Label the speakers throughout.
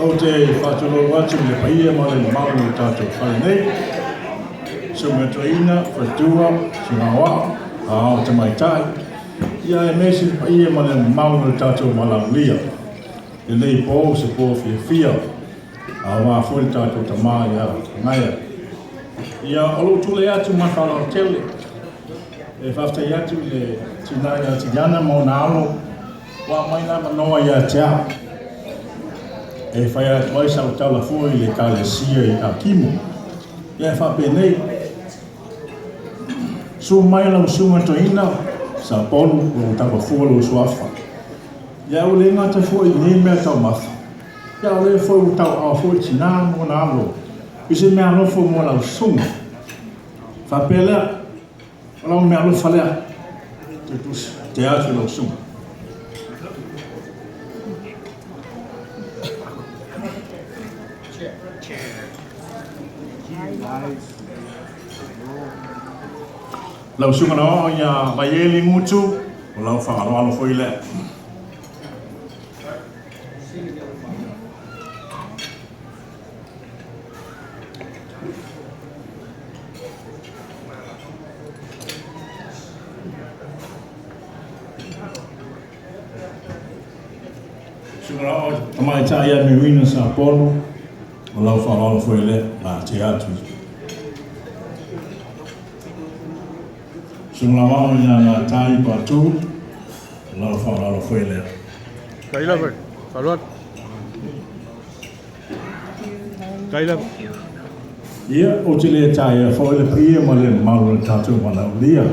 Speaker 1: O te whātolo watu le paia ma le maunga tātou whare nei. Sunga toina, whatua, singawa, o te mai tai. Ia e mesi paia ma le maunga tātou valaaulia. E lei pō se pō fia. A wā fwere tātou ta maa ia ngaia. Ia olo tule atu ma whālau tele. E whaftai atu le tinai Atiliana mo na alo. Wa mai na manoa ia tea. E whai atu ai sa utala fui le kālesia i a kimo. Ia e whape nei. Su mai lau sunga toina sa polu o tapa fualo suafa. Ia ule ngata fui ni mea tau mafa. Ia ule fui tau a fui tina mo na alo. Ise mea lofo mo lau sunga. Whape lea. Lau mea lo whalea, te atu lau sunga. Lau sunga no ia vaieli mutu, o lau whakaroalo foi lea. Mai ta ia me wina sa polo, o lau whaola foi le, la te atu. Sunga wao ia la tai patu, o lau whaola foi le.
Speaker 2: Kaila ber, kalot. Kaila.
Speaker 1: Ia o te le tai a foi le pia ma le malu tatu valaaulia.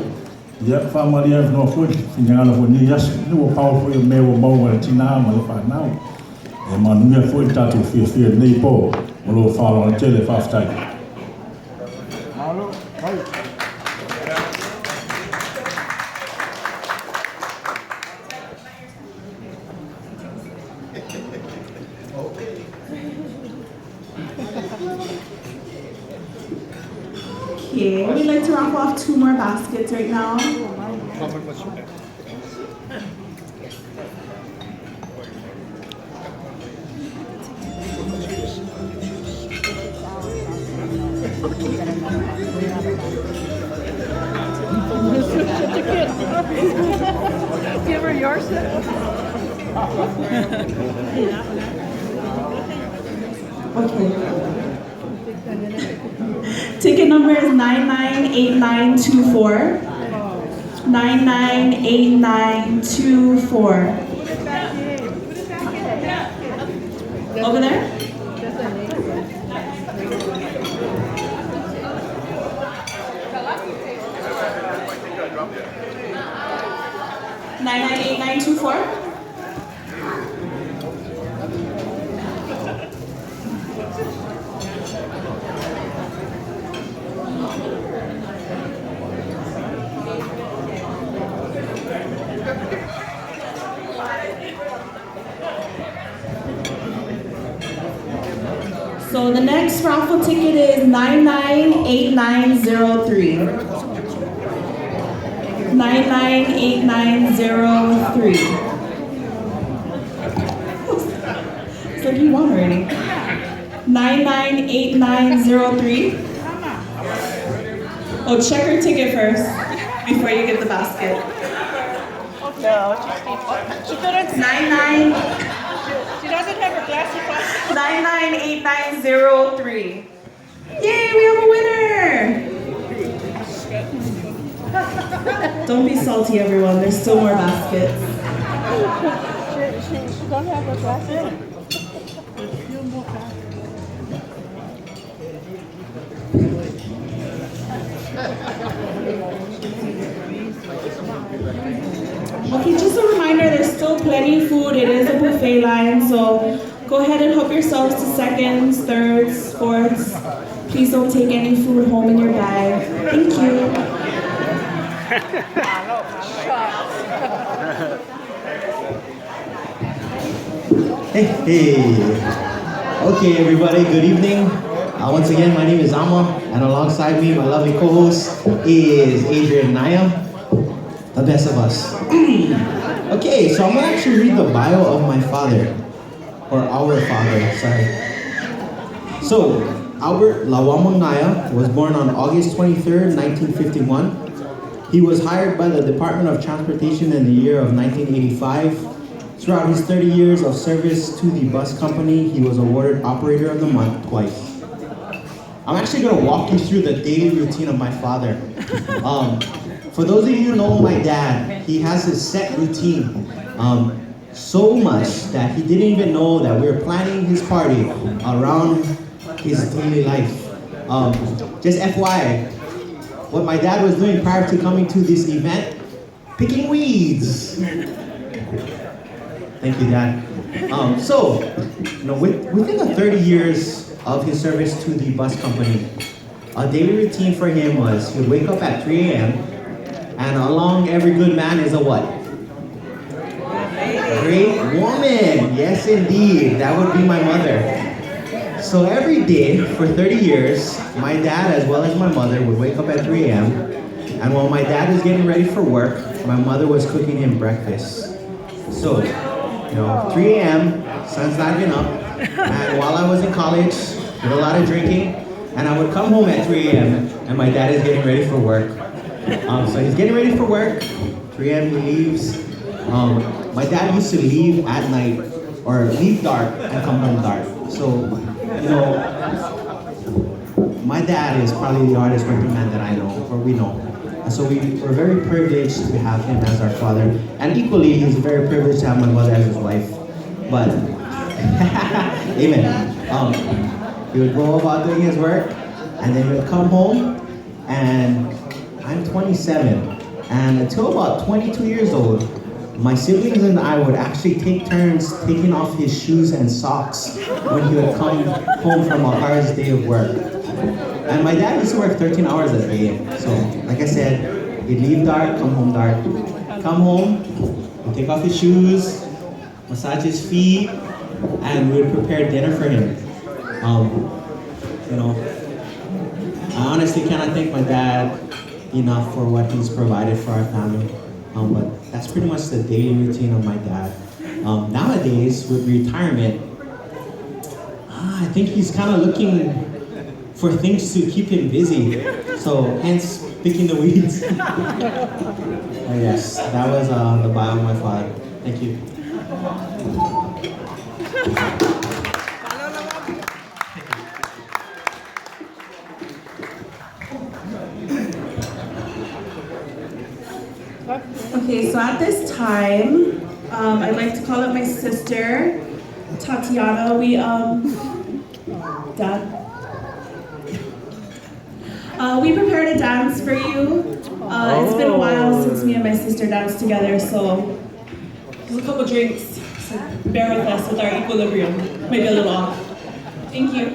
Speaker 1: Ia whamaria no foi, finangala foi ni yas, nua pao foi o meo mau e tina ma le whanau. E manumia foi tātou fia nei pō, o lo whālo na tele whaftai.
Speaker 3: Okay, we'd like to wrap off 2 more baskets right now.
Speaker 4: Give her yours.
Speaker 3: Okay. Ticket number is 998924. 998924. Over there? Nine 8924. So the next raffle ticket is 998903. 998903. It's like you won already. 998903. Oh, check her ticket first before you get the basket.
Speaker 4: No, she couldn't.
Speaker 3: 99.
Speaker 4: She doesn't have her glasses on.
Speaker 3: 998903. Yay, we have a winner! Don't be salty, everyone. There's still more baskets.
Speaker 4: She don't have her glasses.
Speaker 3: Okay, just a reminder, there's still plenty of food. It is a buffet line, so go ahead and help yourselves to seconds, thirds, fourths. Please don't take any food home in your bag. Thank you.
Speaker 5: Hey. Okay, everybody, good evening. Once again, my name is Amma, and alongside me, my lovely co-host is Atiliana, the best of us. Okay, so I'm gonna actually read the bio of my father. or our father, sorry. So, Albert Gaea was born on August 23rd, 1951. He was hired by the Department of Transportation in the year of 1985. Throughout his 30 years of service to the bus company, he was awarded Operator of the Month twice. I'm actually going to walk you through the daily routine of my father. For those of you who know my dad, he has his set routine. So much that he didn't even know that we were planning his party around his daily life. Just FYI, what my dad was doing prior to coming to this event, picking weeds. Thank you, Dad. Within the 30 years of his service to the bus company, a daily routine for him was he would wake up at 3 a.m. and along every good man is a what? Great woman. Yes, indeed. That would be my mother. So every day for 30 years, my dad as well as my mother would wake up at 3 a.m. and while my dad was getting ready for work, my mother was cooking him breakfast. So, 3 a.m., sun's not even up, and while I was in college, did a lot of drinking, and I would come home at 3 a.m. and my dad is getting ready for work. So he's getting ready for work, 3 a.m. he leaves. My dad used to leave at night, or leave dark and come home dark. So, my dad is probably the hardest working man that I know, or we know. And so we're very privileged to have him as our father. And equally, he's very privileged to have my mother as his wife. But, amen. He would go about doing his work, and then he would come home, and I'm 27. And until about 22 years old, my siblings and I would actually take turns taking off his shoes and socks when he would come home from a hard day of work. And my dad used to work 13 hours a day. So, like I said, he'd leave dark, come home dark. Come home, he'd take off his shoes, massage his feet, and we would prepare dinner for him. I honestly cannot thank my dad enough for what he's provided for our family. But that's pretty much the daily routine of my dad. Nowadays, with retirement, I think he's kind of looking for things to keep him busy. So, hence, picking the weeds. Yes, that was the bio of my father. Thank you.
Speaker 3: Okay, so at this time, I'd like to call up my sister, Atiliana. We prepared a dance for you. It's been a while since me and my sister danced together, so there's a couple drinks. So bear with us with our equilibrium. Maybe a little off. Thank you.